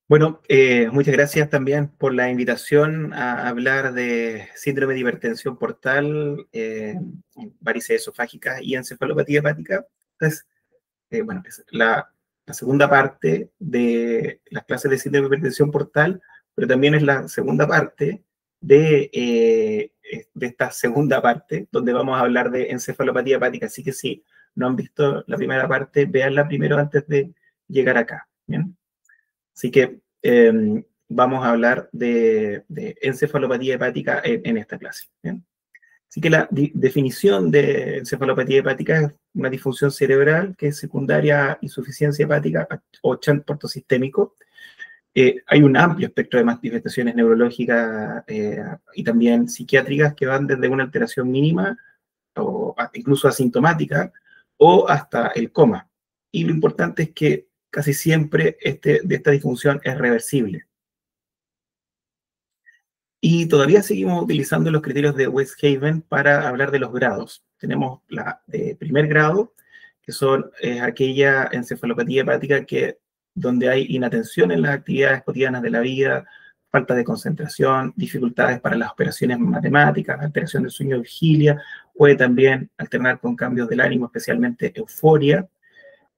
Bueno, muchas gracias también por la invitación a hablar de síndrome de hipertensión portal, varices esofágicas y encefalopatía hepática. Entonces, bueno, es la segunda parte de las clases de síndrome de hipertensión portal, pero también es la segunda parte de esta segunda parte, donde vamos a hablar de encefalopatía hepática. Así que si no han visto la primera parte, véanla primero antes de llegar acá. ¿Bien? Así que vamos a hablar de encefalopatía hepática en esta clase. ¿Bien? Así que la definición de encefalopatía hepática es una disfunción cerebral que es secundaria a insuficiencia hepática o shunt portosistémico. Hay un amplio espectro de manifestaciones neurológicas y también psiquiátricas que van desde una alteración mínima o incluso asintomática o hasta el coma. Y lo importante es que casi siempre de esta disfunción es reversible. Y todavía seguimos utilizando los criterios de Westhaven para hablar de los grados. Tenemos la de primer grado, que son aquella encefalopatía hepática donde hay inatención en las actividades cotidianas de la vida, falta de concentración, dificultades para las operaciones matemáticas, alteración del sueño de vigilia, puede también alternar con cambios del ánimo, especialmente euforia.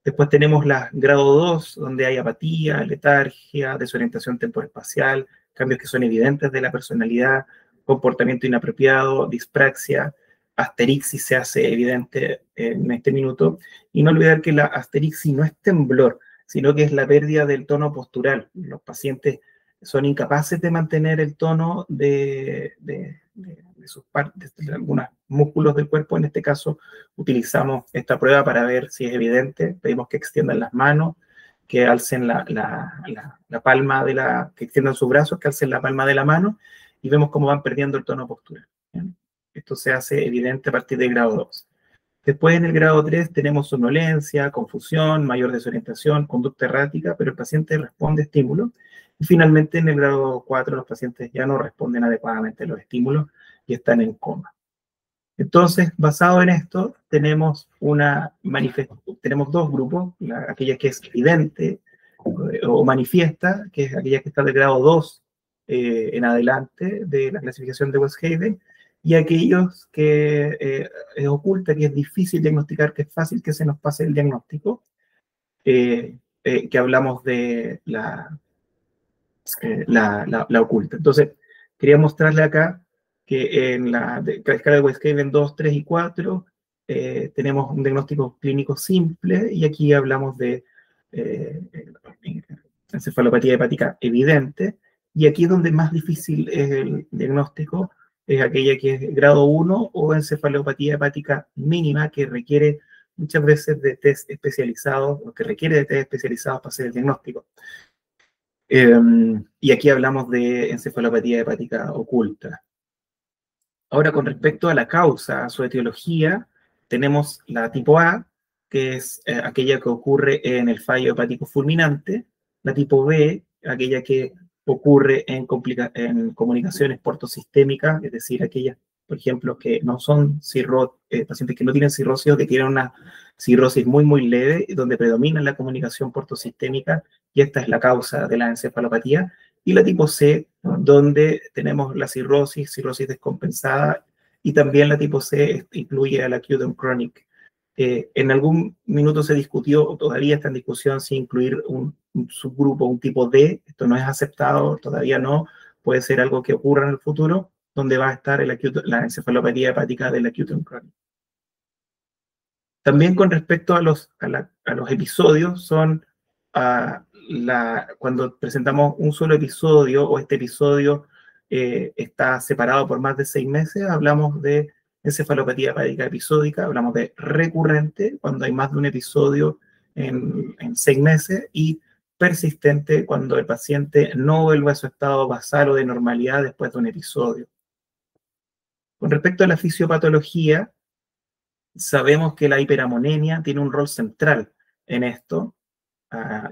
Después tenemos la grado 2, donde hay apatía, letargia, desorientación temporoespacial, cambios que son evidentes de la personalidad, comportamiento inapropiado, dispraxia, asterixis se hace evidente en este minuto. Y no olvidar que la asterixis no es temblor, sino que es la pérdida del tono postural. Los pacientes son incapaces de mantener el tono de sus partes, de algunos músculos del cuerpo. En este caso, utilizamos esta prueba para ver si es evidente. Pedimos que extiendan las manos, que alcen la palma que extiendan sus brazos, que alcen la palma de la mano, y vemos cómo van perdiendo el tono postural. ¿Bien? Esto se hace evidente a partir del grado 2. Después, en el grado 3, tenemos somnolencia, confusión, mayor desorientación, conducta errática, pero el paciente responde a estímulos. Y finalmente, en el grado 4, los pacientes ya no responden adecuadamente a los estímulos y están en coma. Entonces, basado en esto, tenemos dos grupos, aquella que es evidente o manifiesta, que es aquella que está del grado 2 en adelante de la clasificación de Westhaven, y aquellos que es oculta, que es difícil diagnosticar, que es fácil que se nos pase el diagnóstico, que hablamos de la oculta. Entonces, quería mostrarle acá que en la escala de Westhaven 2, 3 y 4 tenemos un diagnóstico clínico simple, y aquí hablamos de encefalopatía hepática evidente, y aquí es donde más difícil es el diagnóstico, es aquella que es grado 1 o encefalopatía hepática mínima, que requiere muchas veces de test especializados, o que requiere de test especializados para hacer el diagnóstico. Y aquí hablamos de encefalopatía hepática oculta. Ahora, con respecto a la causa, a su etiología, tenemos la tipo A, que es aquella que ocurre en el fallo hepático fulminante, la tipo B, aquella que ocurre en comunicaciones portosistémicas, es decir, aquellas, por ejemplo, que no son pacientes que no tienen cirrosis o que tienen una cirrosis muy, muy leve, donde predomina la comunicación portosistémica, y esta es la causa de la encefalopatía. Y la tipo C, donde tenemos la cirrosis descompensada, y también la tipo C incluye a la acute and chronic. En algún minuto se discutió, o todavía está en discusión, si incluir un subgrupo, un tipo D. Esto no es aceptado, todavía no. Puede ser algo que ocurra en el futuro, donde va a estar la encefalopatía hepática del acute and chronic. También con respecto a los episodios, son cuando presentamos un solo episodio, o este episodio está separado por más de 6 meses, hablamos de encefalopatía hepática episódica. Hablamos de recurrente, cuando hay más de un episodio en 6 meses, y persistente, cuando el paciente no vuelve a su estado basal o de normalidad después de un episodio. Con respecto a la fisiopatología, sabemos que la hiperamonemia tiene un rol central en esto,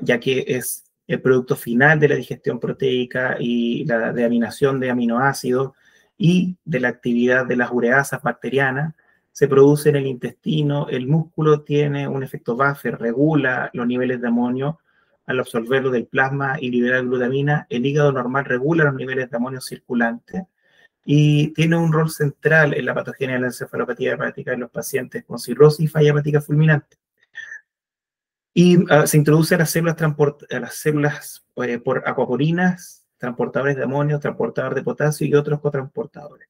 ya que es el producto final de la digestión proteica y la deaminación de aminoácidos y de la actividad de las ureasas bacterianas. Se produce en el intestino, el músculo tiene un efecto buffer, regula los niveles de amonio al absorberlo del plasma y liberar glutamina, el hígado normal regula los niveles de amonio circulante y tiene un rol central en la patogenia de la encefalopatía hepática en los pacientes con cirrosis y falla hepática fulminante. Y se introduce a las células por acuaporinas, transportadores de amonio, transportador de potasio y otros cotransportadores.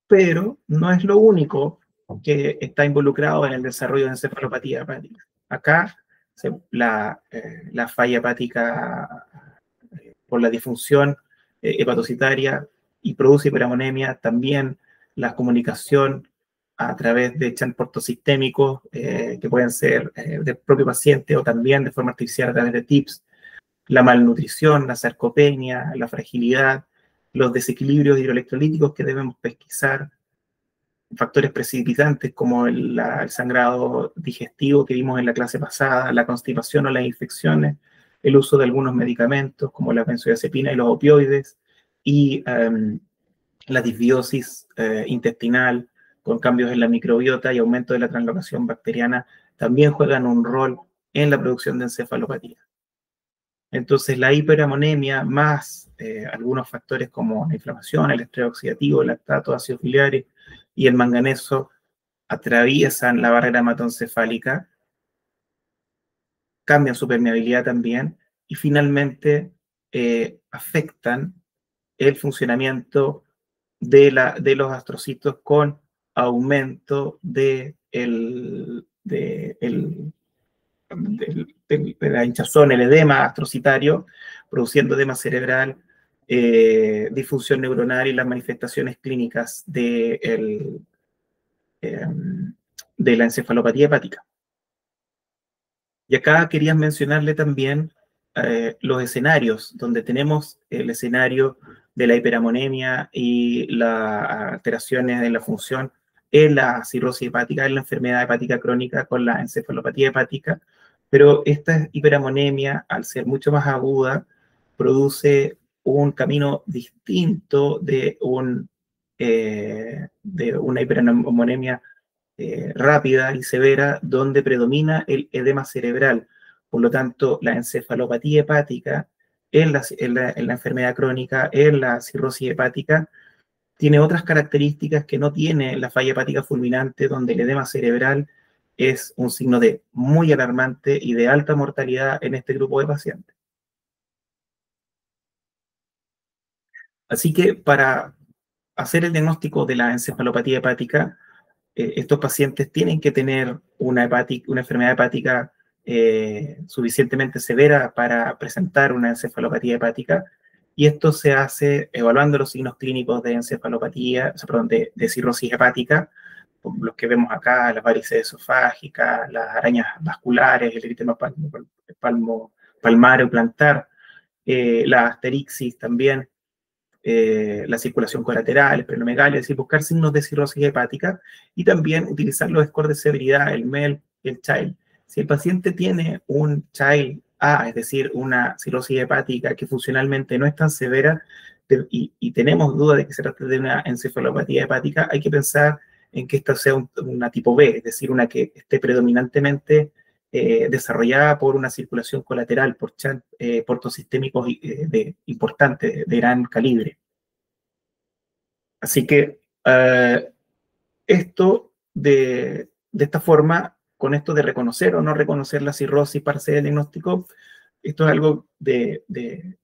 Pero no es lo único que está involucrado en el desarrollo de encefalopatía hepática. Acá la falla hepática por la disfunción hepatocitaria y produce hiperamonemia, también la comunicación a través de transportes sistémicos que pueden ser del propio paciente o también de forma artificial a través de TIPS, la malnutrición, la sarcopenia, la fragilidad, los desequilibrios hidroelectrolíticos que debemos pesquisar, factores precipitantes como el sangrado digestivo que vimos en la clase pasada, la constipación o las infecciones, el uso de algunos medicamentos como la benzodiazepina y los opioides, y la disbiosis intestinal con cambios en la microbiota y aumento de la translocación bacteriana también juegan un rol en la producción de encefalopatía. Entonces, la hiperamonemia más algunos factores como la inflamación, el estrés oxidativo, el lactato, ácido filiares y el manganeso atraviesan la barrera hematoencefálica, cambian su permeabilidad también y finalmente afectan el funcionamiento de los astrocitos con aumento de la hinchazón, el edema astrocitario, produciendo edema cerebral, disfunción neuronal y las manifestaciones clínicas de la encefalopatía hepática. Y acá quería mencionarle también los escenarios, donde tenemos el escenario de la hiperamonemia y las alteraciones en la función en la cirrosis hepática, en la enfermedad hepática crónica con la encefalopatía hepática, pero esta hiperamonemia, al ser mucho más aguda, produce un camino distinto de una hiperamonemia rápida y severa, donde predomina el edema cerebral. Por lo tanto, la encefalopatía hepática en la enfermedad crónica, en la cirrosis hepática, tiene otras características que no tiene la falla hepática fulminante, donde el edema cerebral es un signo de muy alarmante y de alta mortalidad en este grupo de pacientes. Así que para hacer el diagnóstico de la encefalopatía hepática, estos pacientes tienen que tener una enfermedad hepática suficientemente severa para presentar una encefalopatía hepática, y esto se hace evaluando los signos clínicos de encefalopatía, perdón, de cirrosis hepática, los que vemos acá, las varices esofágicas, las arañas vasculares, el eritema palmar o plantar, la asterixis también, la circulación colateral, esplenomegalia, es decir, buscar signos de cirrosis hepática y también utilizar los scores de severidad, el MEL y el CHILD. Si el paciente tiene un CHILD A, es decir, una cirrosis hepática que funcionalmente no es tan severa y tenemos duda de que se trate de una encefalopatía hepática, hay que pensar en que esta sea una tipo B, es decir, una que esté predominantemente desarrollada por una circulación colateral, por portos sistémicos importantes, de gran calibre. Así que esto de esta forma, con esto de reconocer o no reconocer la cirrosis para hacer el diagnóstico, esto es algo de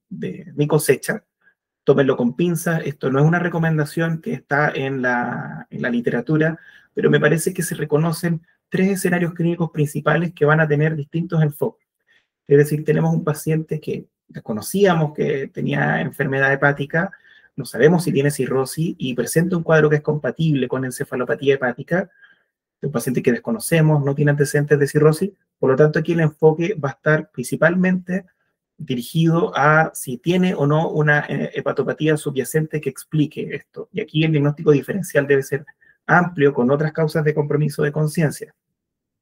mi cosecha. Tómenlo con pinzas, esto no es una recomendación que está en la literatura, pero me parece que se reconocen 3 escenarios clínicos principales que van a tener distintos enfoques. Es decir, tenemos un paciente que desconocíamos que tenía enfermedad hepática, no sabemos si tiene cirrosis y presenta un cuadro que es compatible con encefalopatía hepática, un paciente que desconocemos, no tiene antecedentes de cirrosis, por lo tanto aquí el enfoque va a estar principalmente dirigido a si tiene o no una hepatopatía subyacente que explique esto. Y aquí el diagnóstico diferencial debe ser amplio con otras causas de compromiso de conciencia.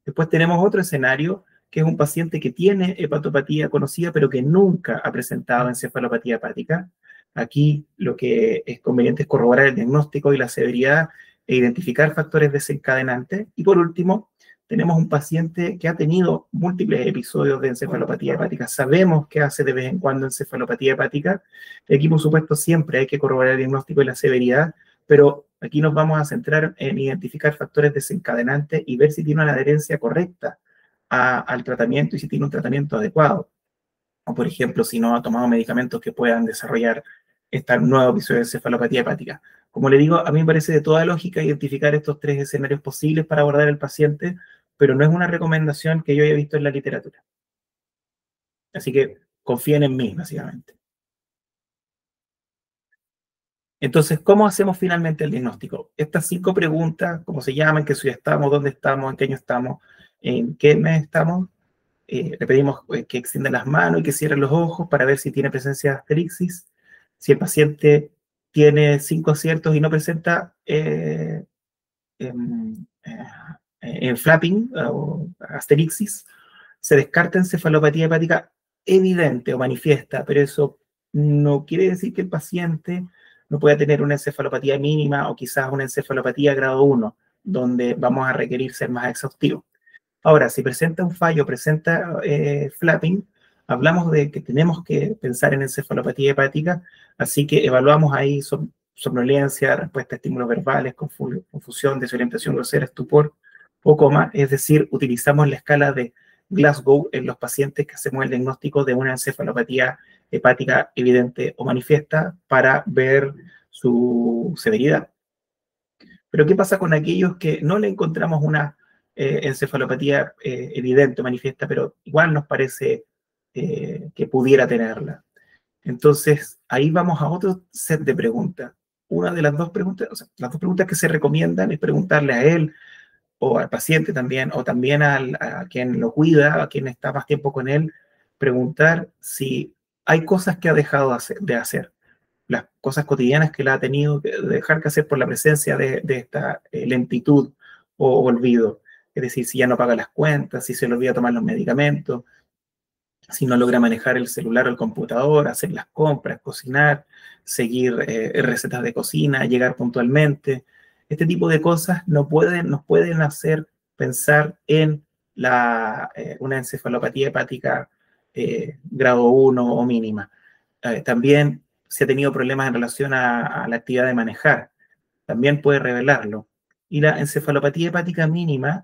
Después tenemos otro escenario, que es un paciente que tiene hepatopatía conocida, pero que nunca ha presentado encefalopatía hepática. Aquí lo que es conveniente es corroborar el diagnóstico y la severidad e identificar factores desencadenantes. Y por último, tenemos un paciente que ha tenido múltiples episodios de encefalopatía hepática, sabemos que hace de vez en cuando encefalopatía hepática, aquí por supuesto siempre hay que corroborar el diagnóstico y la severidad, pero aquí nos vamos a centrar en identificar factores desencadenantes y ver si tiene una adherencia correcta al tratamiento y si tiene un tratamiento adecuado. O por ejemplo, si no ha tomado medicamentos que puedan desarrollar esta nueva episodio de encefalopatía hepática. Como le digo, a mí me parece de toda lógica identificar estos 3 escenarios posibles para abordar al paciente, pero no es una recomendación que yo haya visto en la literatura. Así que confíen en mí, básicamente. Entonces, ¿cómo hacemos finalmente el diagnóstico? Estas 5 preguntas, ¿cómo se llaman? ¿Qué ciudad estamos? ¿Dónde estamos? ¿En qué año estamos? ¿En qué mes estamos? Le pedimos que extienda las manos y que cierre los ojos para ver si tiene presencia de asterixis. Si el paciente tiene 5 aciertos y no presenta flapping o asterixis, se descarta encefalopatía hepática evidente o manifiesta, pero eso no quiere decir que el paciente no pueda tener una encefalopatía mínima o quizás una encefalopatía grado 1, donde vamos a requerir ser más exhaustivos. Ahora, si presenta un fallo, presenta flapping, hablamos de que tenemos que pensar en encefalopatía hepática, así que evaluamos ahí somnolencia, respuesta a estímulos verbales, confusión, desorientación grosera, estupor o coma, es decir, utilizamos la escala de Glasgow en los pacientes que hacemos el diagnóstico de una encefalopatía hepática evidente o manifiesta para ver su severidad. Pero ¿qué pasa con aquellos que no le encontramos una encefalopatía evidente o manifiesta, pero igual nos parece que pudiera tenerla? Entonces, ahí vamos a otro set de preguntas. Una de las 2 preguntas, o sea, las 2 preguntas que se recomiendan es preguntarle a él o al paciente también, o también a quien lo cuida, a quien está más tiempo con él, preguntar si hay cosas que ha dejado de hacer, las cosas cotidianas que la ha tenido que dejar que hacer por la presencia de esta lentitud o olvido. Es decir, si ya no paga las cuentas, si se le olvida tomar los medicamentos, si no logra manejar el celular o el computador, hacer las compras, cocinar, seguir recetas de cocina, llegar puntualmente. Este tipo de cosas nos pueden hacer pensar en una encefalopatía hepática grado 1 o mínima. También si ha tenido problemas en relación a la actividad de manejar, también puede revelarlo. Y la encefalopatía hepática mínima,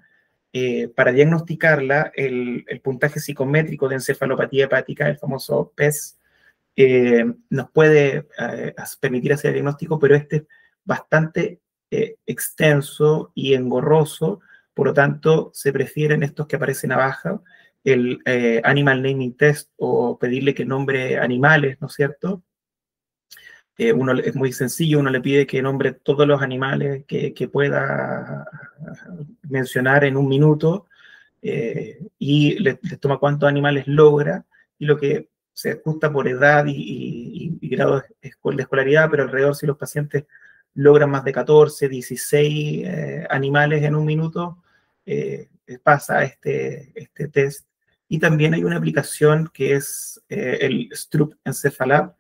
para diagnosticarla, el puntaje psicométrico de encefalopatía hepática, el famoso PES, nos puede permitir hacer el diagnóstico, pero este es bastante extenso y engorroso, por lo tanto, se prefieren estos que aparecen abajo, el Animal Naming Test o pedirle que nombre animales, ¿no es cierto? Uno es muy sencillo, uno le pide que nombre todos los animales que pueda mencionar en un minuto y le toma cuántos animales logra y lo que se ajusta por edad y grado de escolaridad, pero alrededor si los pacientes logran más de 14, 16 animales en un minuto, pasa este test. Y también hay una aplicación que es el Stroop Encephalab,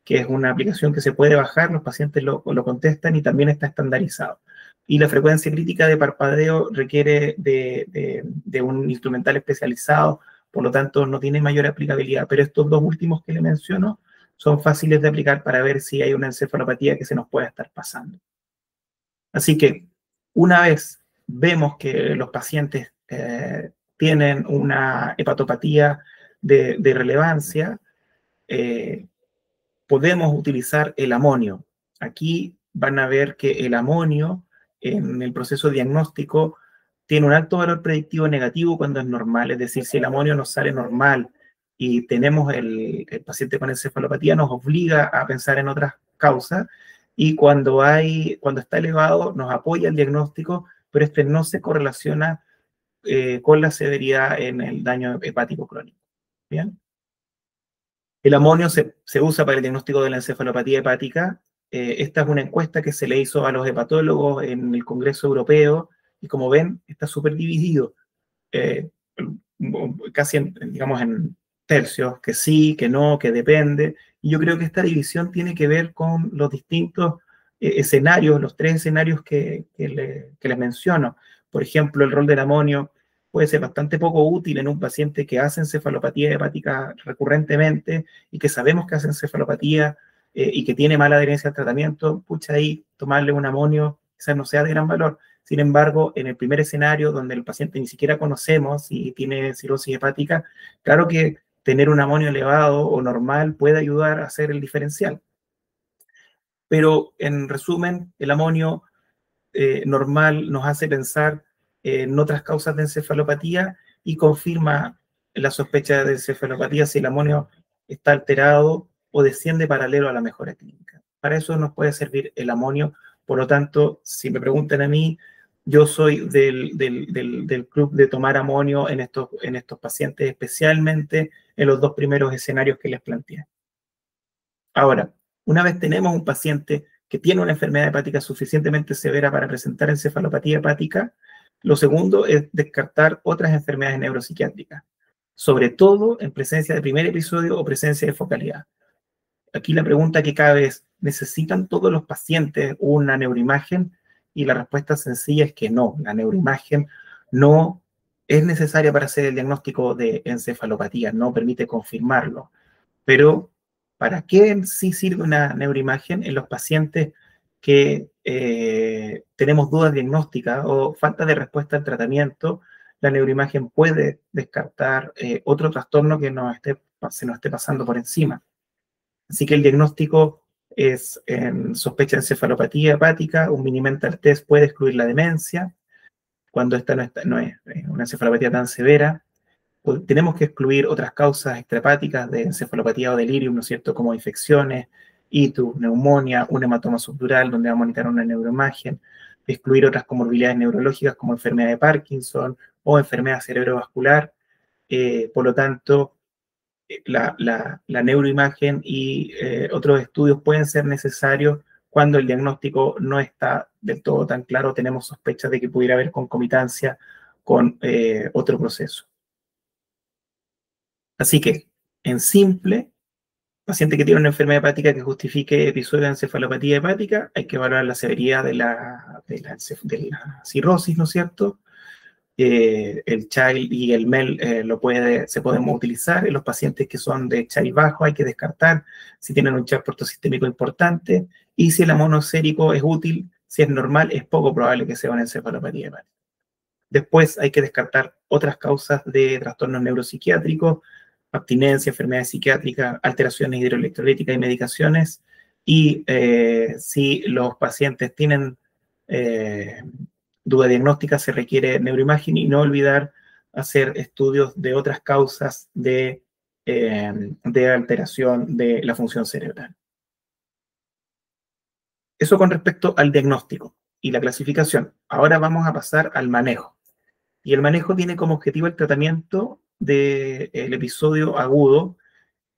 que es una aplicación que se puede bajar, los pacientes lo contestan y también está estandarizado. Y la frecuencia crítica de parpadeo requiere de un instrumental especializado, por lo tanto no tiene mayor aplicabilidad, pero estos 2 últimos que le menciono son fáciles de aplicar para ver si hay una encefalopatía que se nos pueda estar pasando. Así que una vez vemos que los pacientes tienen una hepatopatía de relevancia, podemos utilizar el amonio. Aquí van a ver que el amonio en el proceso diagnóstico tiene un alto valor predictivo negativo cuando es normal, es decir, si el amonio nos sale normal y tenemos el paciente con encefalopatía, nos obliga a pensar en otras causas y cuando está elevado nos apoya el diagnóstico, pero este no se correlaciona con la severidad en el daño hepático crónico. ¿Bien? El amonio se usa para el diagnóstico de la encefalopatía hepática. Esta es una encuesta que se le hizo a los hepatólogos en el Congreso Europeo y como ven, está súper dividido, casi digamos en tercios, que sí, que no, que depende. Y yo creo que esta división tiene que ver con los distintos escenarios, los 3 escenarios que les menciono. Por ejemplo, el rol del amonio puede ser bastante poco útil en un paciente que hace encefalopatía hepática recurrentemente y que sabemos que hace encefalopatía y que tiene mala adherencia al tratamiento, pucha, ahí tomarle un amonio quizás no sea de gran valor. Sin embargo, en el primer escenario, donde el paciente ni siquiera conocemos y tiene cirrosis hepática, claro que tener un amonio elevado o normal puede ayudar a hacer el diferencial. Pero en resumen, el amonio normal nos hace pensar en otras causas de encefalopatía y confirma la sospecha de encefalopatía si el amonio está alterado o desciende paralelo a la mejora clínica. Para eso nos puede servir el amonio. Por lo tanto, si me preguntan a mí, yo soy del club de tomar amonio en estos pacientes, especialmente en los dos primeros escenarios que les planteé. Ahora, una vez tenemos un paciente que tiene una enfermedad hepática suficientemente severa para presentar encefalopatía hepática, lo segundo es descartar otras enfermedades neuropsiquiátricas, sobre todo en presencia de primer episodio o presencia de focalidad. Aquí la pregunta que cabe es, ¿necesitan todos los pacientes una neuroimagen? Y la respuesta sencilla es que no, la neuroimagen no es necesaria para hacer el diagnóstico de encefalopatía, no permite confirmarlo. Pero, ¿para qué sí sirve una neuroimagen en los pacientes que tenemos dudas diagnósticas o falta de respuesta al tratamiento? La neuroimagen puede descartar otro trastorno que se nos esté pasando por encima. Así que el diagnóstico es en sospecha de encefalopatía hepática, un mini mental test puede excluir la demencia, cuando esta no es una encefalopatía tan severa. Tenemos que excluir otras causas extrahepáticas de encefalopatía o delirium, ¿no es cierto?, como infecciones, ictus, neumonía, un hematoma subdural, donde vamos a monitorar una neuroimagen, excluir otras comorbilidades neurológicas como enfermedad de Parkinson o enfermedad cerebrovascular. Por lo tanto, la neuroimagen y otros estudios pueden ser necesarios cuando el diagnóstico no está del todo tan claro, tenemos sospechas de que pudiera haber concomitancia con otro proceso. Así que, en simple, paciente que tiene una enfermedad hepática que justifique episodio de encefalopatía hepática, hay que evaluar la severidad de la cirrosis, ¿no es cierto? El Child y el MEL se pueden utilizar. En los pacientes que son de Child bajo hay que descartar si tienen un Child portosistémico importante, y si el amonosérico es útil, si es normal, es poco probable que sea una encefalopatía hepática. Después hay que descartar otras causas de trastornos neuropsiquiátricos, abstinencia, enfermedades psiquiátricas, alteraciones hidroelectrolíticas y medicaciones. Y si los pacientes tienen duda diagnóstica, se requiere neuroimagen, y no olvidar hacer estudios de otras causas de alteración de la función cerebral. Eso con respecto al diagnóstico y la clasificación. Ahora vamos a pasar al manejo. Y el manejo tiene como objetivo el tratamiento del episodio agudo,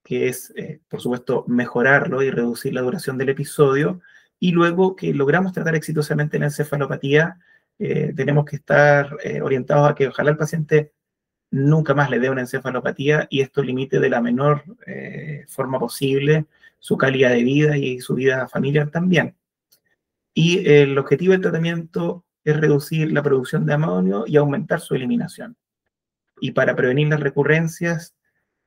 que es, por supuesto, mejorarlo y reducir la duración del episodio. Y luego que logramos tratar exitosamente la encefalopatía, tenemos que estar orientados a que ojalá el paciente nunca más le dé una encefalopatía y esto limite de la menor forma posible su calidad de vida y su vida familiar también. Y el objetivo del tratamiento es reducir la producción de amonio y aumentar su eliminación. Y para prevenir las recurrencias,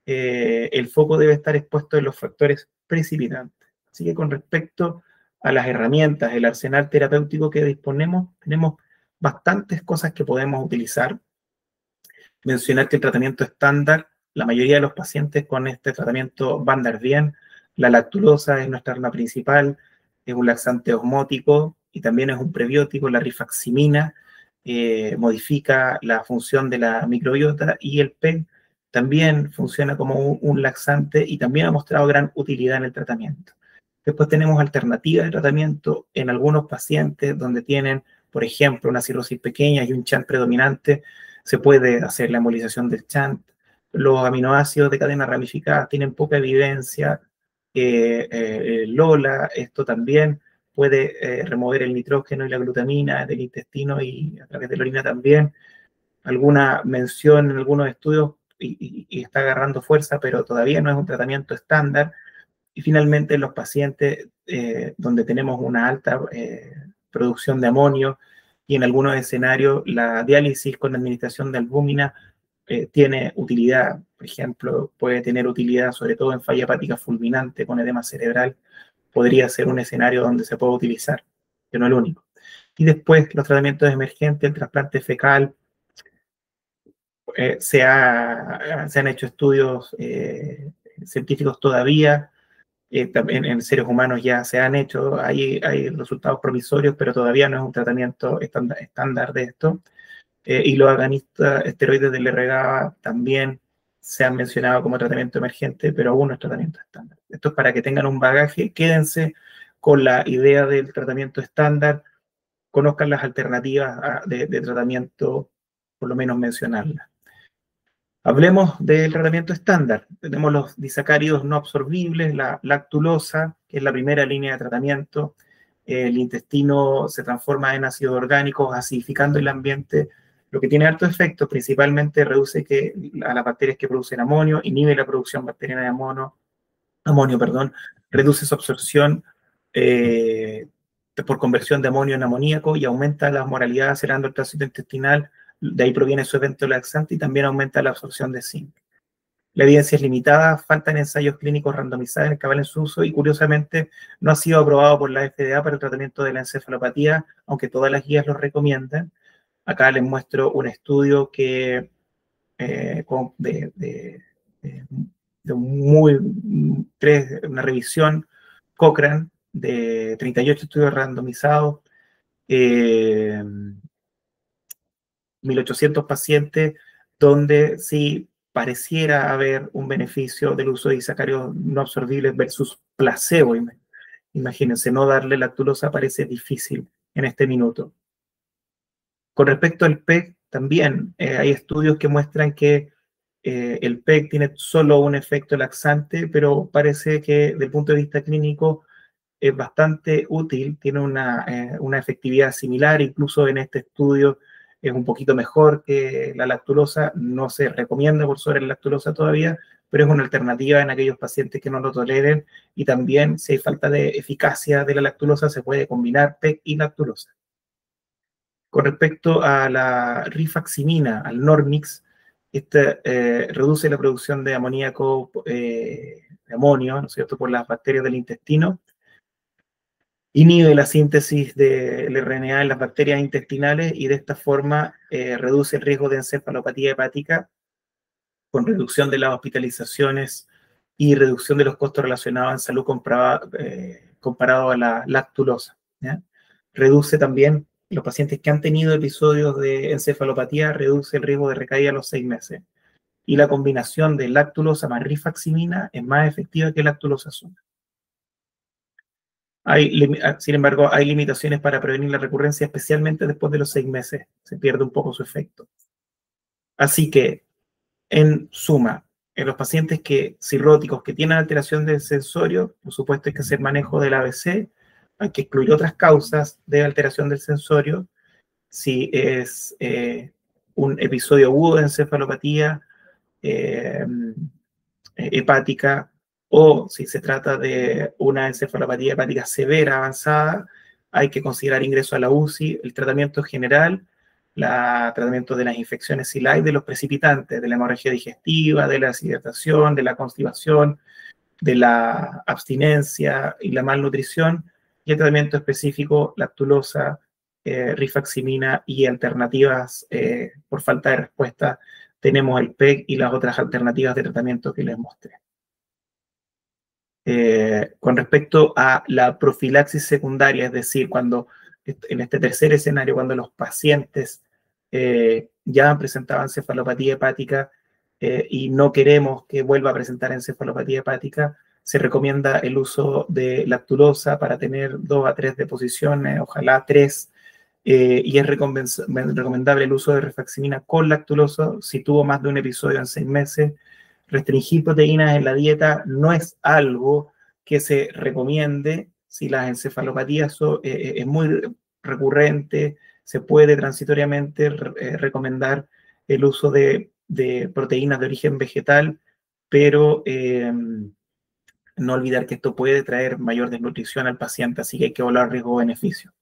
el foco debe estar expuesto en los factores precipitantes. Así que con respecto a las herramientas, el arsenal terapéutico que disponemos, tenemos bastantes cosas que podemos utilizar. Mencionar que el tratamiento estándar, la mayoría de los pacientes con este tratamiento van a andar bien. La lactulosa es nuestra arma principal, es un laxante osmótico y también es un prebiótico. La rifaximina modifica la función de la microbiota, y el PEG también funciona como un laxante y también ha mostrado gran utilidad en el tratamiento. Después tenemos alternativas de tratamiento en algunos pacientes donde tienen, por ejemplo, una cirrosis pequeña y un chant predominante. Se puede hacer la embolización del chant. Los aminoácidos de cadena ramificada tienen poca evidencia. LOLA, esto también puede remover el nitrógeno y la glutamina del intestino y a través de la orina también. Alguna mención en algunos estudios y está agarrando fuerza, pero todavía no es un tratamiento estándar. Y finalmente, en los pacientes donde tenemos una alta producción de amonio y en algunos escenarios la diálisis con administración de albúmina tiene utilidad. Por ejemplo, puede tener utilidad sobre todo en falla hepática fulminante con edema cerebral. Podría ser un escenario donde se puede utilizar, que no es el único. Y después los tratamientos emergentes, el trasplante fecal. Se han hecho estudios científicos todavía, también en seres humanos ya se han hecho, hay resultados promisorios, pero todavía no es un tratamiento estándar de esto. Y los agonistas esteroides del RGABA también se han mencionado como tratamiento emergente, pero aún no es tratamiento estándar. Esto es para que tengan un bagaje, quédense con la idea del tratamiento estándar, conozcan las alternativas de tratamiento, por lo menos mencionarlas. Hablemos del tratamiento estándar. Tenemos los disacáridos no absorbibles, la lactulosa, que es la primera línea de tratamiento. El intestino se transforma en ácidos orgánicos, acidificando el ambiente, lo que tiene alto efecto, principalmente reduce a las bacterias que producen amonio, inhibe la producción bacteriana de amonio, reduce su absorción por conversión de amonio en amoníaco y aumenta la osmolaridad acelerando el tránsito intestinal. De ahí proviene su evento laxante y también aumenta la absorción de zinc. La evidencia es limitada, faltan ensayos clínicos randomizados en el que avalen su uso y curiosamente no ha sido aprobado por la FDA para el tratamiento de la encefalopatía, aunque todas las guías lo recomiendan. Acá les muestro un estudio que una revisión Cochrane de 38 estudios randomizados, 1.800 pacientes, donde sí pareciera haber un beneficio del uso de disacáridos no absorbibles versus placebo. Imagínense, no darle lactulosa parece difícil en este minuto. Con respecto al PEG, también hay estudios que muestran que el PEG tiene solo un efecto laxante, pero parece que desde el punto de vista clínico es bastante útil, tiene una efectividad similar, incluso en este estudio es un poquito mejor que la lactulosa, no se recomienda por sobre la lactulosa todavía, pero es una alternativa en aquellos pacientes que no lo toleren y también si hay falta de eficacia de la lactulosa se puede combinar PEG y lactulosa. Con respecto a la rifaximina, al Normix, reduce la producción de amoníaco, de amonio, ¿no es cierto?, por las bacterias del intestino, inhibe la síntesis del RNA en las bacterias intestinales y de esta forma reduce el riesgo de encefalopatía hepática con reducción de las hospitalizaciones y reducción de los costos relacionados en salud comparado a la lactulosa, ¿ya? Reduce también los pacientes que han tenido episodios de encefalopatía, reduce el riesgo de recaída a los 6 meses. Y la combinación de lactulosa más rifaximina es más efectiva que lactulosa sola. Sin embargo, hay limitaciones para prevenir la recurrencia, especialmente después de los 6 meses. Se pierde un poco su efecto. Así que, en suma, en los pacientes cirróticos que tienen alteración del sensorio, por supuesto hay que hacer manejo del ABC, hay que excluir otras causas de alteración del sensorio. Si es un episodio agudo de encefalopatía hepática, o si se trata de una encefalopatía hepática severa avanzada, hay que considerar ingreso a la UCI, el tratamiento general, el tratamiento de las infecciones CILAI, de los precipitantes, de la hemorragia digestiva, de la deshidratación, de la constipación, de la abstinencia y la malnutrición, y el tratamiento específico, lactulosa, rifaximina y alternativas por falta de respuesta, tenemos el PEG y las otras alternativas de tratamiento que les mostré. Con respecto a la profilaxis secundaria, es decir, cuando en este tercer escenario, cuando los pacientes ya han presentado encefalopatía hepática y no queremos que vuelva a presentar encefalopatía hepática, se recomienda el uso de lactulosa para tener 2 a 3 deposiciones, ojalá 3, y es recomendable el uso de rifaximina con lactulosa si tuvo más de un episodio en 6 meses. Restringir proteínas en la dieta no es algo que se recomiende si las encefalopatías es muy recurrente, se puede transitoriamente recomendar el uso de proteínas de origen vegetal, pero no olvidar que esto puede traer mayor desnutrición al paciente, así que hay que evaluar riesgo-beneficio.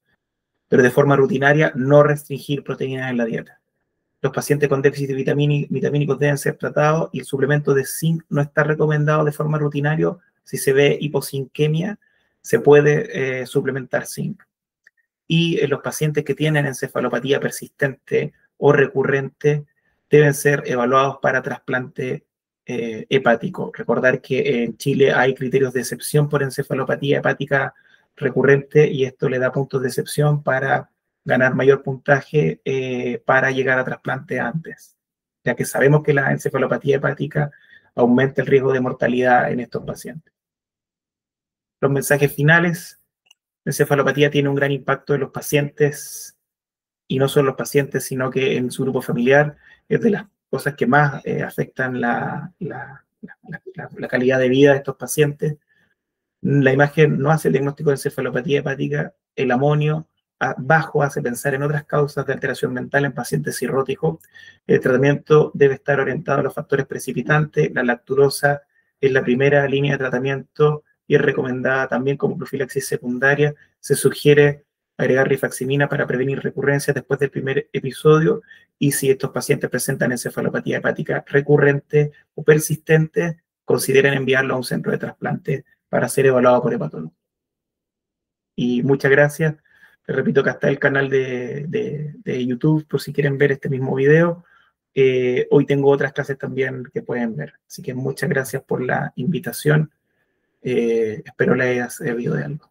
pero de forma rutinaria no restringir proteínas en la dieta. Los pacientes con déficit vitamínicos deben ser tratados y el suplemento de zinc no está recomendado de forma rutinaria. Si se ve hipozinquemia, se puede suplementar zinc. Y los pacientes que tienen encefalopatía persistente o recurrente deben ser evaluados para trasplante hepático. Recordar que en Chile hay criterios de excepción por encefalopatía hepática recurrente y esto le da puntos de excepción para ganar mayor puntaje para llegar a trasplante antes, ya que sabemos que la encefalopatía hepática aumenta el riesgo de mortalidad en estos pacientes. Los mensajes finales: la encefalopatía tiene un gran impacto en los pacientes, y no solo los pacientes, sino que en su grupo familiar. Es de las cosas que más afectan la calidad de vida de estos pacientes. La imagen no hace el diagnóstico de encefalopatía hepática. El amonio bajo hace pensar en otras causas de alteración mental en pacientes cirróticos. El tratamiento debe estar orientado a los factores precipitantes. La lactulosa es la primera línea de tratamiento y es recomendada también como profilaxis secundaria. Se sugiere agregar rifaximina para prevenir recurrencias después del primer episodio, y si estos pacientes presentan encefalopatía hepática recurrente o persistente, consideren enviarlo a un centro de trasplante para ser evaluado por hepatólogo. Y muchas gracias. Les repito que está el canal de YouTube por si quieren ver este mismo video. Hoy tengo otras clases también que pueden ver. Así que muchas gracias por la invitación. Espero les haya servido de algo.